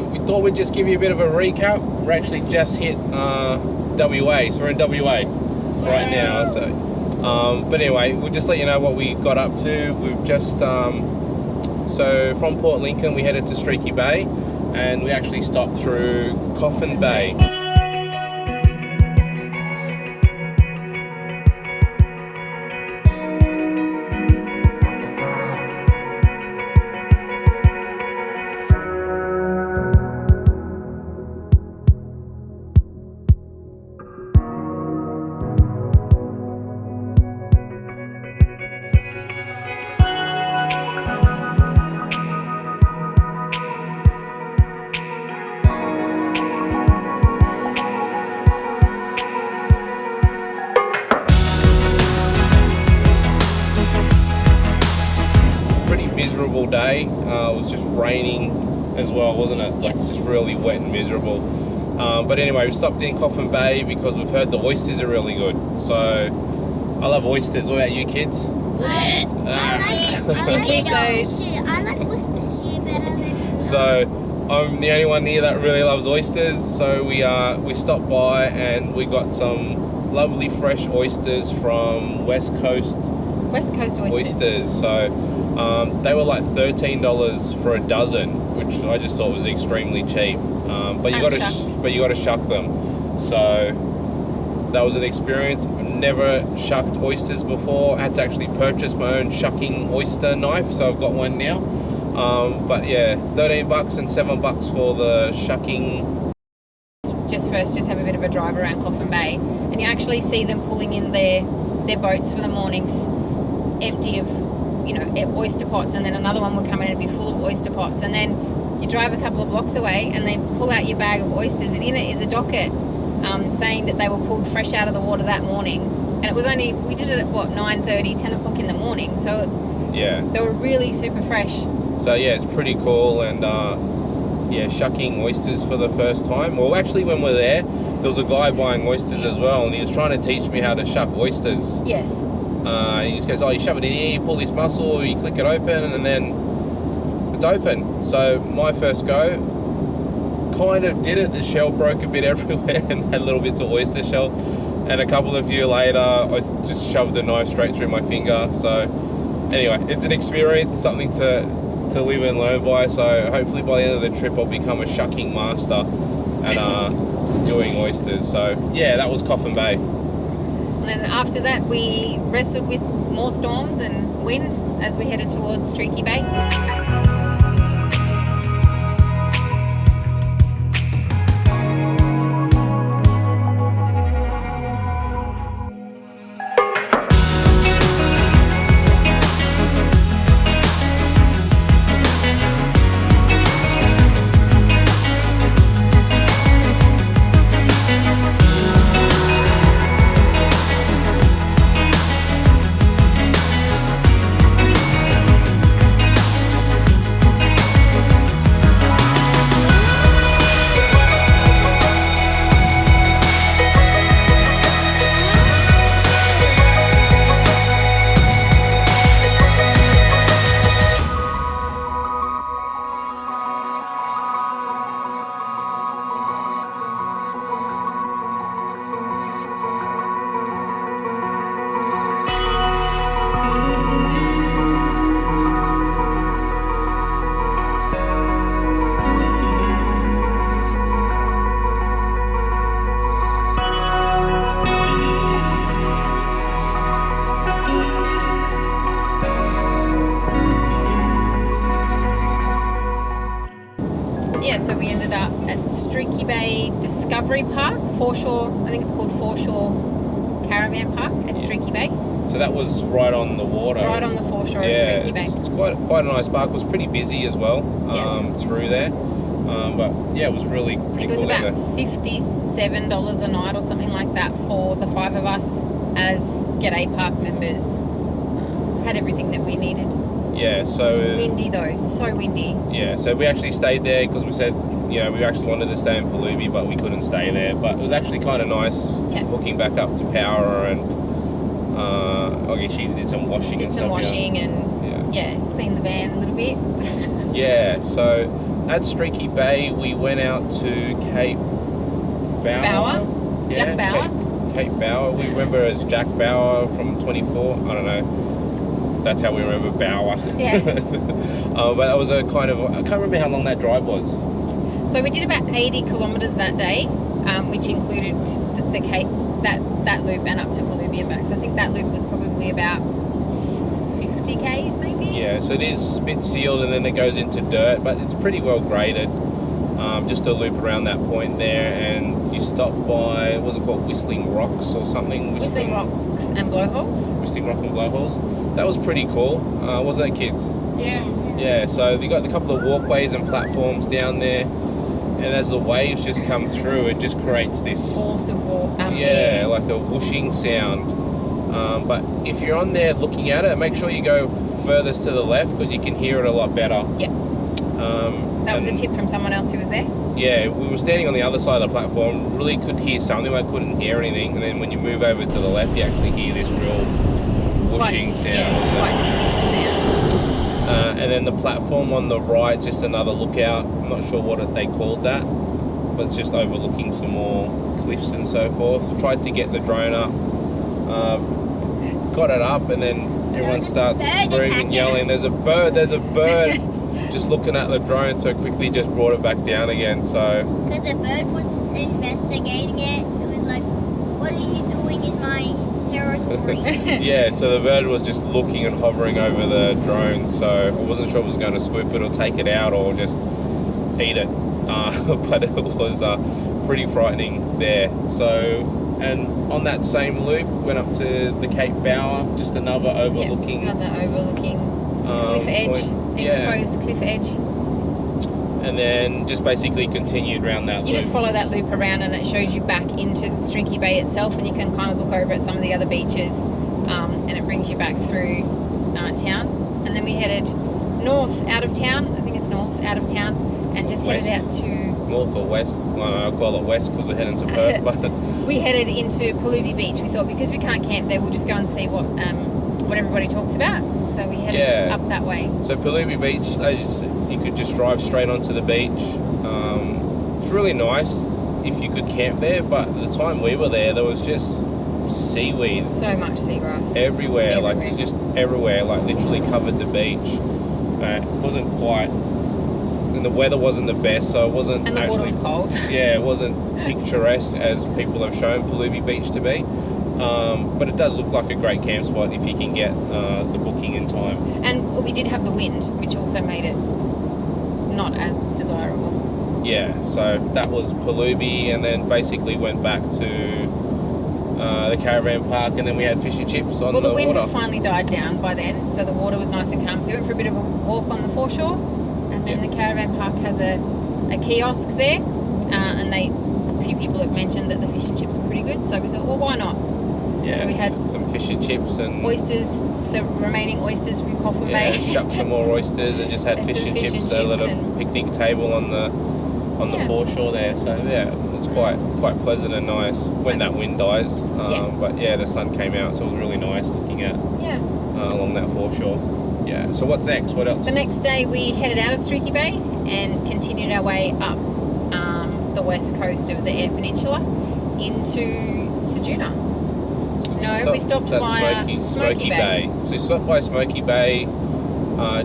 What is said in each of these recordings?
So we thought we'd just give you a bit of a recap. We're actually just hit WA, so we're in WA right now. So, but anyway, we'll just let you know what we got up to. We've just so from Port Lincoln we headed to Streaky Bay, and we actually stopped through Coffin Bay. Miserable day. It was just raining as well, wasn't it? Yeah. Like just really wet and miserable. But anyway, we stopped in Coffin Bay because we've heard the oysters are really good. So I love oysters. What about you kids? I like oyster shit better than. So I'm the only one here that really loves oysters. So we stopped by and we got some lovely fresh oysters from West Coast Oysters. So they were like $13 for a dozen, which I just thought was extremely cheap. But you got to shuck them. So that was an experience. I've never shucked oysters before. I had to actually purchase my own shucking oyster knife, so I've got one now. But yeah, $13 and $7 for the shucking. Just have a bit of a drive around Coffin Bay, and you actually see them pulling in their boats for the mornings, empty of, you know, oyster pots, and then another one will come in and be full of oyster pots, and then you drive a couple of blocks away and they pull out your bag of oysters, and in it is a docket saying that they were pulled fresh out of the water that morning. And it was only, we did it at what, 9:30, 10 o'clock in the morning, so yeah, they were really super fresh. So yeah, it's pretty cool. And yeah, shucking oysters for the first time. Well, actually when we were there was a guy buying oysters as well, and he was trying to teach me how to shuck oysters. Yes. He just goes, oh, you shove it in here, you pull this muscle, you click it open, and then it's open. So my first go, kind of did it. The shell broke a bit everywhere and had little bits of oyster shell. And a couple of years later, I just shoved the knife straight through my finger. So anyway, it's an experience, something to live and learn by. So hopefully by the end of the trip, I'll become a shucking master at doing oysters. So yeah, that was Coffin Bay. And then after that, we wrestled with more storms and wind as we headed towards Streaky Bay. Yeah, so we ended up at Streaky Bay Discovery Park, Foreshore, I think it's called Foreshore Caravan Park at Streaky Bay. So that was right on the water. Right on the foreshore of Streaky Bay. It's quite a nice park. It was pretty busy as well through there. But yeah, it was really pretty cool. It was about $57 a night or something like that for the 5 of us as G'day Park members. Had everything that we needed. Yeah, so it was windy though, so windy. Yeah, so we actually stayed there because we said, you know, we actually wanted to stay in Palubi, but we couldn't stay there. But it was actually kind of nice hooking back up to power, and I guess she did some washing and stuff. Did some washing and cleaned the van a little bit. Yeah, so at Streaky Bay, we went out to Cape Bauer. Jack Bauer. Cape Bauer. We remember as Jack Bauer from 24. I don't know. That's how we remember Bauer. Yeah. But that was a kind of, I can't remember how long that drive was. So we did about 80 kilometres that day, which included the Cape, that loop and up to Palubi and back. So I think that loop was probably about 50 k's maybe. Yeah, so it is spit sealed and then it goes into dirt, but it's pretty well graded. Just a loop around that point there, and you stop by, what was it called, Whistling Rocks or something? Whistling Rocks and Blowholes. Whistling Rock and Blowholes. That was pretty cool, wasn't it, kids? Yeah. Yeah, so we got a couple of walkways and platforms down there, and as the waves just come through, it just creates this force of air, air. like a whooshing sound. But if you're on there looking at it, make sure you go furthest to the left because you can hear it a lot better. Yeah. That was a tip from someone else who was there. Yeah, we were standing on the other side of the platform, really could hear something, I couldn't hear anything, and then when you move over to the left, you actually hear this real whooshing sound. Yeah, quite distinct sound. And then the platform on the right, just another lookout. I'm not sure what they called that, but it's just overlooking some more cliffs and so forth. Tried to get the drone up, got it up, and then everyone starts screaming, yelling, there's a bird, there's a bird. Just looking at the drone, so quickly just brought it back down again. So because the bird was investigating it, it was like, what are you doing in my territory? yeah, so the bird was just looking and hovering over the drone, so I wasn't sure if it was going to swoop it or take it out or just eat it. But it was pretty frightening there. So, and on that same loop, went up to the Cape Bauer, just another overlooking. Yeah, just another overlooking cliff edge, exposed cliff edge. And then just basically continued around that loop. You just follow that loop around and it shows you back into Streaky Bay itself, and you can kind of look over at some of the other beaches, and it brings you back through town. And then we headed north out of town, I think it's north out of town, and just west. headed out to... North or west? I'll call it west because we're heading to Perth. But we headed into Palubi Beach. We thought because we can't camp there, we'll just go and see what everybody talks about. So we headed up that way. So Palubi Beach, you could just drive straight onto the beach. It's really nice if you could camp there, but at the time we were there was just seaweed. So much seagrass. Everywhere. Like just everywhere, like literally covered the beach. It wasn't quite, and the weather wasn't the best, so it wasn't and the water was cold. Yeah, it wasn't picturesque as people have shown Palubi Beach to be. But it does look like a great camp spot if you can get the booking in time. And we did have the wind, which also made it not as desirable. Yeah, so that was Palubi, and then basically went back to the caravan park, and then we had fish and chips on the water. Well, the wind had finally died down by then, so the water was nice and calm. So we went for a bit of a walk on the foreshore, and then the caravan park has a kiosk there, and a few people have mentioned that the fish and chips are pretty good, so we thought, well, why not? Yeah, so we had some fish and chips and oysters, the remaining oysters from Coffin Bay. Shucked some more oysters and just had fish and chips. So a little picnic table on the foreshore there. So yeah, it's quite pleasant and nice when that wind dies. But yeah, the sun came out, so it was really nice looking at along that foreshore. Yeah. So what's next? What else? The next day we headed out of Streaky Bay and continued our way up the west coast of the Eyre Peninsula into Ceduna. We stopped by Smoky Bay. So we stopped by Smoky Bay,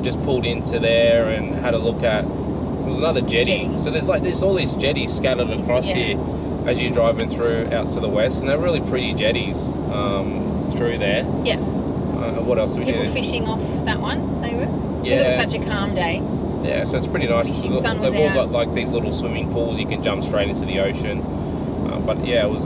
just pulled into there and had a look at, there was another jetty. So there's all these jetties scattered across here as you're driving through out to the west, and they're really pretty jetties through there. Yeah. What else do we do? People fishing off that one, they were. Because it was such a calm day. Yeah, so it's pretty nice. Sun was They've all got like these little swimming pools, you can jump straight into the ocean. But yeah, it was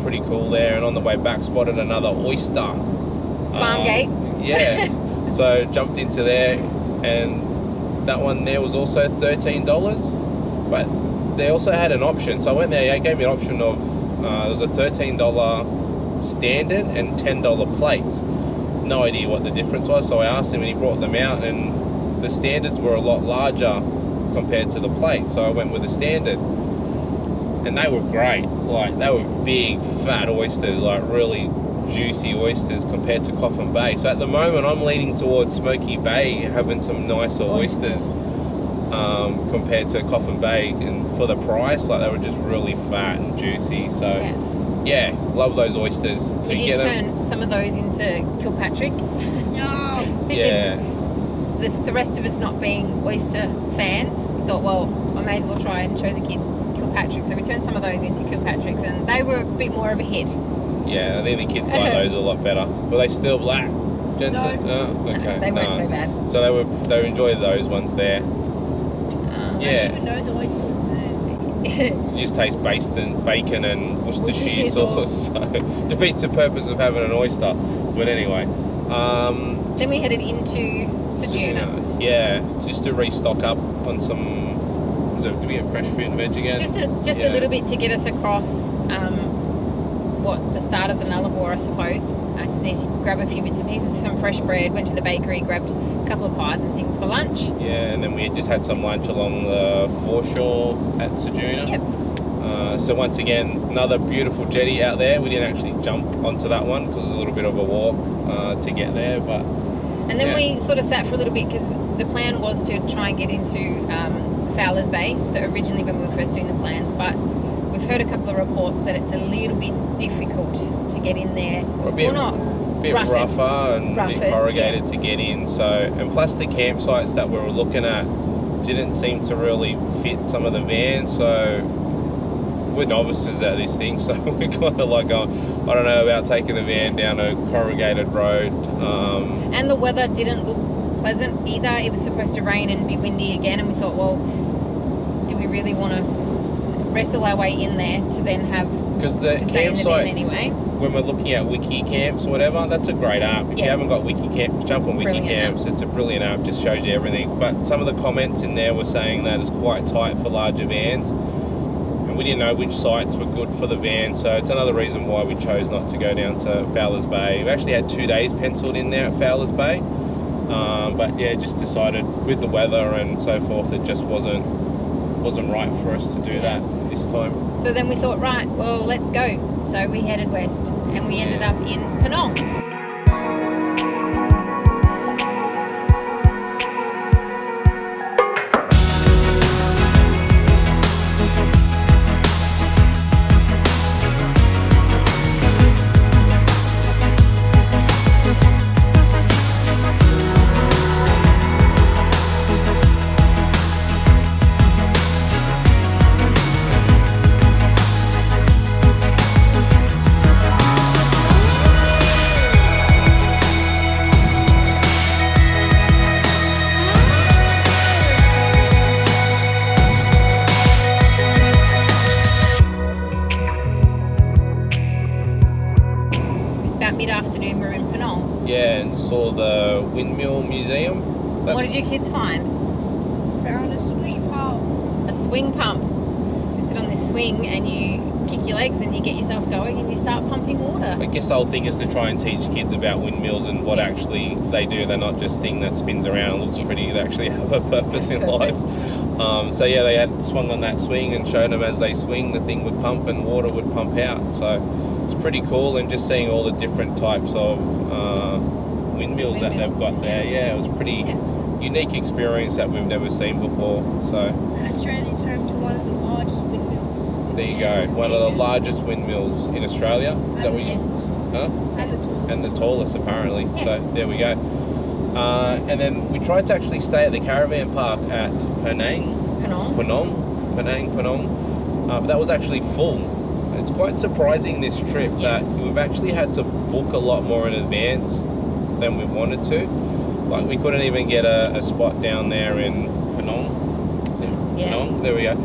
pretty cool there, and on the way back spotted another oyster. Farm gate. Yeah, so jumped into there, and that one there was also $13, but they also had an option. So I went there, they gave me an option of, there was a $13 standard and $10 plate. No idea what the difference was, so I asked him and he brought them out, and the standards were a lot larger compared to the plate, so I went with the standard. And they were great, like they were big fat oysters, like really juicy oysters compared to Coffin Bay. So at the moment I'm leaning towards Smoky Bay, having some nicer oysters. compared to Coffin Bay, and for the price, like they were just really fat and juicy. So yeah, love those oysters. So we did turn some of those into Kilpatrick. No. Because the rest of us not being oyster fans, we thought, well, I may as well try and show the kids Kilpatrick. So we turned some of those into Kilpatricks, and they were a bit more of a hit. Yeah, I think the kids like those a lot better. Were they still black, Jensen? No. Oh, okay. No, they weren't so bad. So they enjoyed those ones there. I didn't even know the oyster was there. You just taste bacon and Worcestershire sauce. So defeats the purpose of having an oyster. But anyway. Then we headed into Ceduna. Yeah, just to restock up on some. Do we get fresh fruit and veg again? Just a little bit to get us across. The start of the Nullabor, I suppose. I just need to grab a few bits and pieces, some fresh bread, went to the bakery, grabbed a couple of pies and things for lunch. Yeah, and then we just had some lunch along the foreshore at Ceduna. Yep. So once again, another beautiful jetty out there. We didn't actually jump onto that one because it was a little bit of a walk to get there. And then we sort of sat for a little bit because the plan was to try and get into Fowler's Bay. So originally when we were first doing the plans, but we've heard a couple of reports that it's a little bit difficult to get in there. Or a bit rougher and a bit corrugated to get in. So, and plus the campsites that we were looking at didn't seem to really fit some of the vans. So we're novices at this thing, so we're kind of like, I don't know about taking the van down a corrugated road. And the weather didn't look pleasant either. It was supposed to rain and be windy again, and we thought, well, do we really want to wrestle our way in there to then have because the campsites anyway? When we're looking at Wiki Camps or whatever, that's a great app. If you haven't got Wiki Camps, jump on Wiki Camps. It's a brilliant app, just shows you everything. But some of the comments in there were saying that it's quite tight for larger vans. We didn't know which sites were good for the van, so it's another reason why we chose not to go down to Fowler's Bay. We actually had 2 days penciled in there at Fowler's Bay, but yeah, just decided with the weather and so forth, it just wasn't right for us to do that this time. So then we thought, right, well, let's go. So we headed west, and we ended up in Penong. Mid-afternoon we're in Penong. Yeah, and saw the Windmill Museum. What did your kids find? Found a swing pump. A swing pump. You sit on this swing and you kick your legs and you get yourself going and you start pumping water. I guess the whole thing is to try and teach kids about windmills and what actually they do. They're not just a thing that spins around and looks pretty. They actually have a purpose in life. So yeah, they had swung on that swing and showed them as they swing, the thing would pump and water would pump out. So it's pretty cool, and just seeing all the different types of windmills that they've got there. Yeah, it was a pretty unique experience that we've never seen before. So Australia's home to one of the largest windmills. There you go, one of the largest windmills in Australia. Is that what you? Huh? And the tallest apparently. Yeah. So there we go. And then we tried to actually stay at the caravan park at Penang. But that was actually full. It's quite surprising this trip that we've actually had to book a lot more in advance than we wanted to. Like we couldn't even get a spot down there in Penong. Penong, there we go.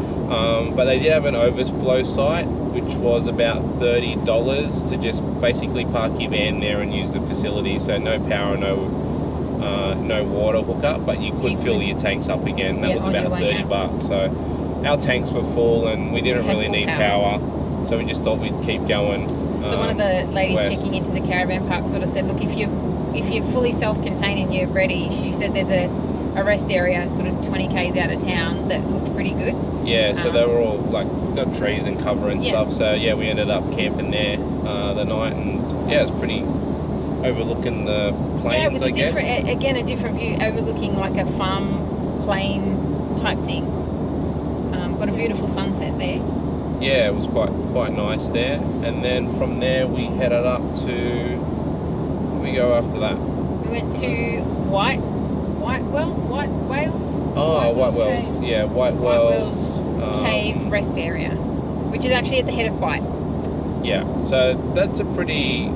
But they did have an overflow site, which was about $30 to just basically park your van there and use the facility. So no power, no water hookup, but you could fill your tanks up again. That was about $30. So our tanks were full and we didn't really need power. So we just thought we'd keep going. So one of the ladies checking into the caravan park sort of said, look, if you're fully self-contained and you're ready, she said there's a rest area sort of 20 k's out of town that looked pretty good. Yeah, so they were all like got trees and cover and stuff. So yeah, we ended up camping there the night, and yeah, it's pretty overlooking the plains. Yeah, it was a different view, overlooking like a farm plain type thing. Got a beautiful sunset there. Yeah, it was quite nice there. And then from there we headed up to, where we go after that? We went to White Whales. Oh, White Whales. Yeah, White Whales. Cave rest area, which is actually at the head of Bight. Yeah, so that's a pretty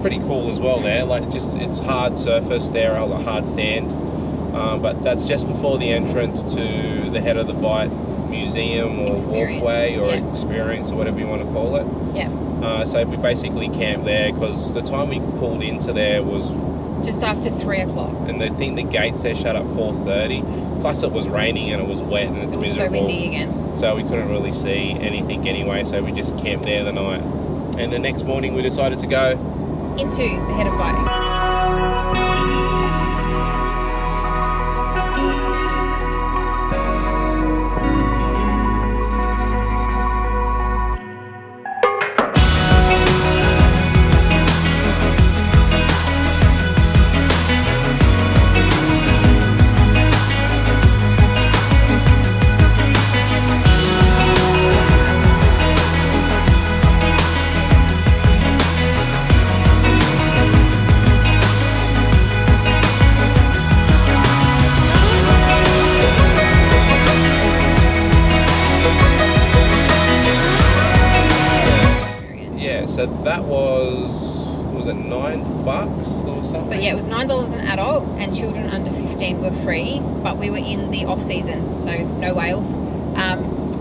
cool as well there. Like, it's hard surface there, a hard stand. But that's just before the entrance to the head of the Bight Museum or Walkway or Experience or whatever you want to call it. Yeah. So we basically camped there because the time we pulled into there was just after 3 o'clock. And I think the gates there shut at 4:30. Plus it was raining and it was wet and it's miserable. It was so windy again. So we couldn't really see anything anyway. So we just camped there the night. And the next morning we decided to go into the head of Bight. So that was it $9 or something? So yeah, it was $9 an adult, and children under 15 were free, but we were in the off season, so no whales.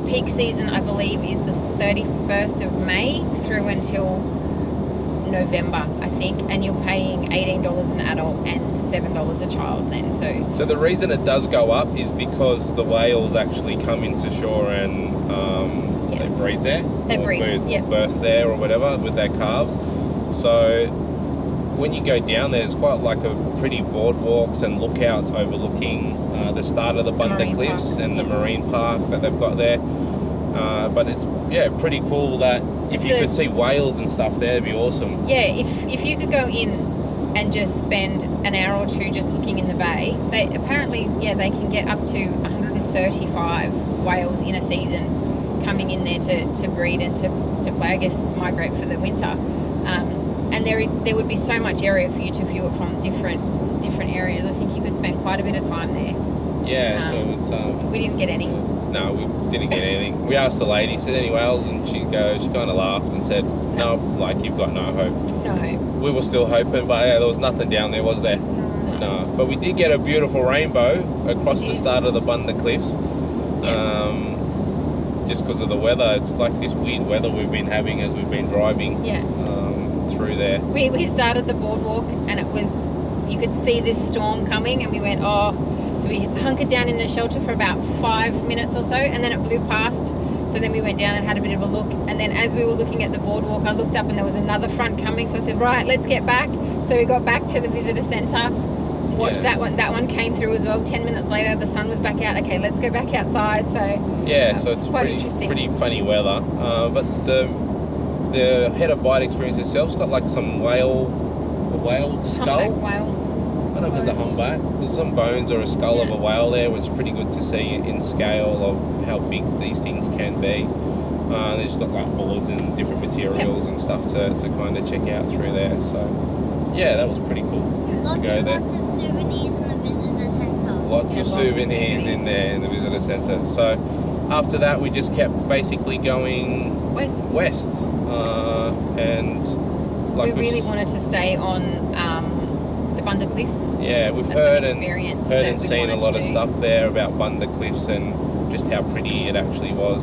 Peak season, I believe, is the 31st of May through until November, I think, and you're paying $18 an adult and $7 a child then. So the reason it does go up is because the whales actually come into shore and they breed there. They breed, birth there or whatever with their calves. So when you go down there, there's quite like a pretty boardwalks and lookouts overlooking the start of the Bunda Cliffs and the marine park that they've got there. But it's pretty cool that if you could see whales and stuff there, it'd be awesome. Yeah, if you could go in and just spend an hour or two just looking in the bay, they apparently they can get up to 135 whales in a season coming in there to breed and to play, I guess, migrate for the winter. And there would be so much area for you to view it from different areas. I think you could spend quite a bit of time there. Yeah, so it's we didn't get any. No, we didn't get anything. We asked the lady, said any whales, and she kind of laughed and said, no, like, you've got no hope. No hope. We were still hoping, but there was nothing down there, was there? No. But we did get a beautiful rainbow across the start of the Bunda Cliffs. Yeah. Just because of the weather. It's like this weird weather we've been having as we've been driving through there. We started the boardwalk and it was, you could see this storm coming, and we went, so we hunkered down in a shelter for about 5 minutes or so, and then it blew past. So then we went down and had a bit of a look, and then as we were looking at the boardwalk, I looked up and there was another front coming, so I said, right, let's get back. So we got back to the visitor centre, watched that one came through as well. 10 minutes later the sun was back out. Okay, let's go back outside. So so it's quite interesting. Pretty funny weather. But the head of Bight experience itself's got like some whale skull. Humpback whale. I don't know if it's a humpback. There's some bones or a skull of a whale there, which is pretty good to see in scale of how big these things can be. They've just got like boards and different materials and stuff to kind of check out through there. So yeah, that was pretty cool to go there. Lots of souvenirs in the visitor centre. Lots of souvenirs in there in the visitor centre. So after that, we just kept basically going west. And like we really wanted to stay on the Bunda Cliffs. Yeah, we've heard and seen a lot of stuff there about Bunda Cliffs and just how pretty it actually was.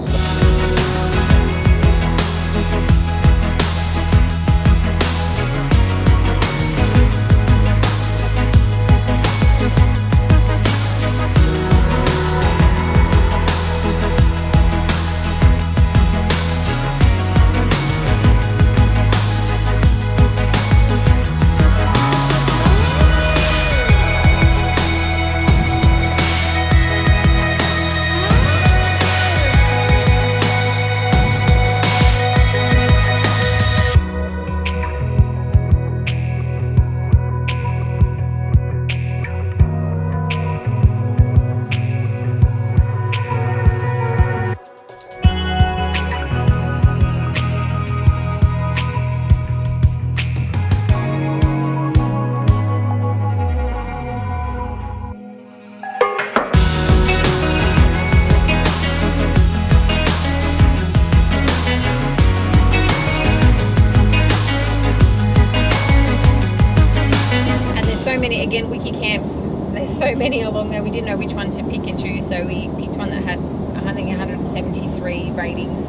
again, wiki camps, there's so many along there, we didn't know which one to pick and choose, so we picked one that had, I think, 173 ratings.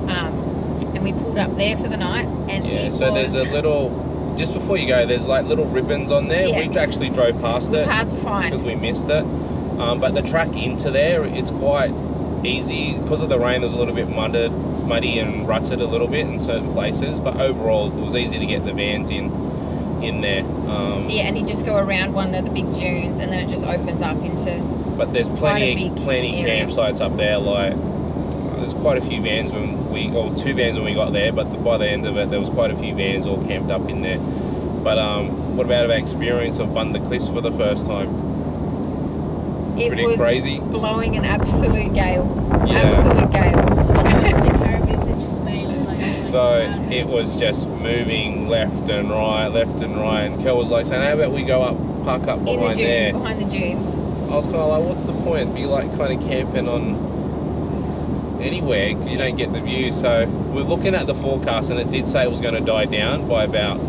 And we pulled up there for the night. And yeah, so there's a little, just before you go, there's like little ribbons on there. Yeah. We actually drove past it. It was hard to find. Because we missed it. But the track into there, it's quite easy. Because of the rain, there's a little bit muddy and rutted a little bit in certain places. But overall, it was easy to get the vans in there. Yeah, and you just go around one of the big dunes and then it just opens up into. But there's plenty area. campsites up there. Like there's quite a few vans or 2 vans when we got there. But by the end of it, there was quite a few vans all camped up in there. But what about our experience of Bunda Cliffs for the first time? It Pretty was crazy. Blowing an absolute gale. Yeah. Absolute gale. So it was just moving left and right, and Kel was like saying, how about we go up, park up In the behind dunes, there? behind the dunes. I was kind of like, what's the point? Be like kind of camping on anywhere, 'cause you don't get the view. So we're looking at the forecast and it did say it was going to die down by about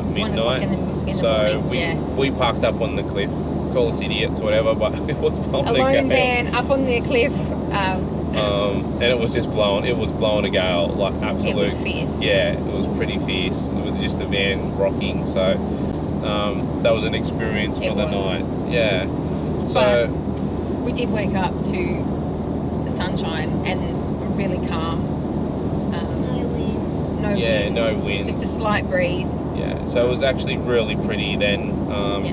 midnight. in the So morning, we parked up on the cliff. Call us idiots or whatever, but it was blowing a a lone gale. van up on the cliff. And it was just blowing a gale, like absolute. It was fierce. Yeah, it was pretty fierce with just the van rocking. So that was an experience for the night. Yeah. So we did wake up to the sunshine and really calm. No wind. Just a slight breeze. Yeah, so it was actually really pretty then,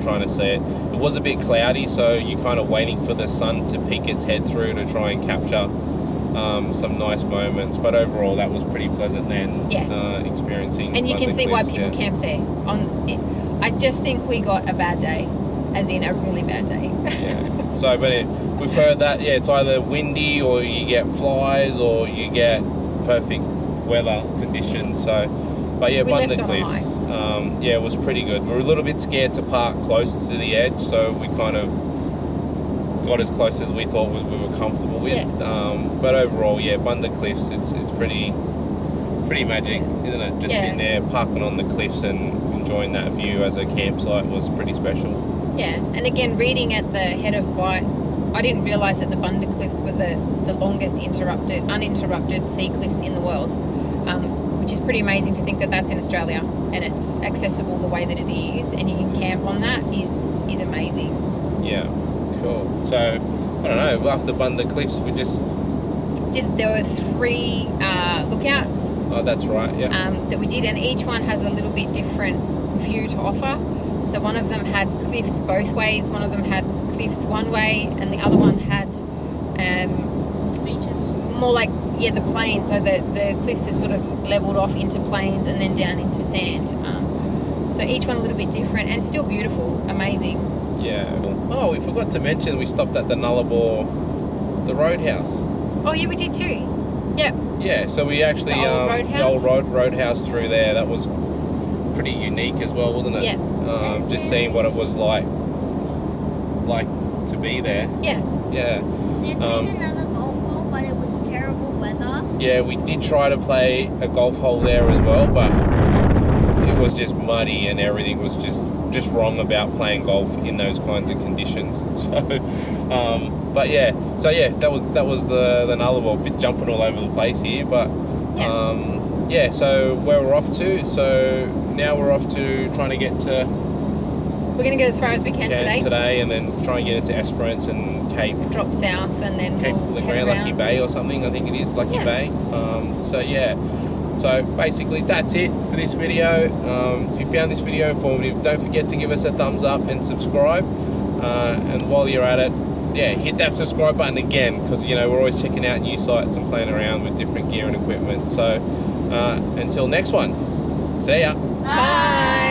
trying to see it. It was a bit cloudy, so you're kind of waiting for the sun to peek its head through to try and capture some nice moments. But overall, that was pretty pleasant then, experiencing. And you Bunda can see why Cliffs, people camp there. I just think we got a bad day, as in a really bad day. Yeah. So, but we've heard that, it's either windy or you get flies or you get perfect weather conditions. So, but yeah, Bunda Cliffs, it was pretty good. We were a little bit scared to park close to the edge, so we kind of got as close as we thought we were comfortable with. Yeah. But overall, Bunda Cliffs, it's pretty magic, isn't it? Just sitting there, parking on the cliffs and enjoying that view as a campsite was pretty special. Yeah, and again, reading at the head of Bight, I didn't realise that the Bunda Cliffs were the longest uninterrupted sea cliffs in the world, which is pretty amazing to think that that's in Australia and it's accessible the way that it is, and you can camp on that is amazing. Yeah, cool. So, I don't know, after Bunda Cliffs we just... There were 3 lookouts. Oh, that's right, yeah. That we did, and each one has a little bit different view to offer. So one of them had cliffs both ways, one of them had cliffs one way, and the other one had beaches. More like the plains. So the cliffs had sort of leveled off into plains and then down into sand. So each one a little bit different and still beautiful, amazing. Yeah. Oh, we forgot to mention we stopped at the Nullabor, the roadhouse. Oh yeah, we did too. Yep. Yeah, so we actually the old roadhouse? the old roadhouse through there. That was pretty unique as well, wasn't it? Yeah. Just seeing what it was like to be there. Yeah. Yeah. They played another golf hole, but it was terrible weather. Yeah, we did try to play a golf hole there as well, but it was just muddy and everything was just wrong about playing golf in those kinds of conditions. So, but that was the Nullabor, bit jumping all over the place here, but so where we're off to, so now we're off to trying to get to... We're going to get as far as we can today. And then try and get into Esperance and Cape... Drop south and then we'll head around. Lucky Bay or something, I think it is, Lucky Bay. So basically that's it for this video. If you found this video informative, don't forget to give us a thumbs up and subscribe. And while you're at it, hit that subscribe button again, because we're always checking out new sites and playing around with different gear and equipment. So until next one, see ya. Bye.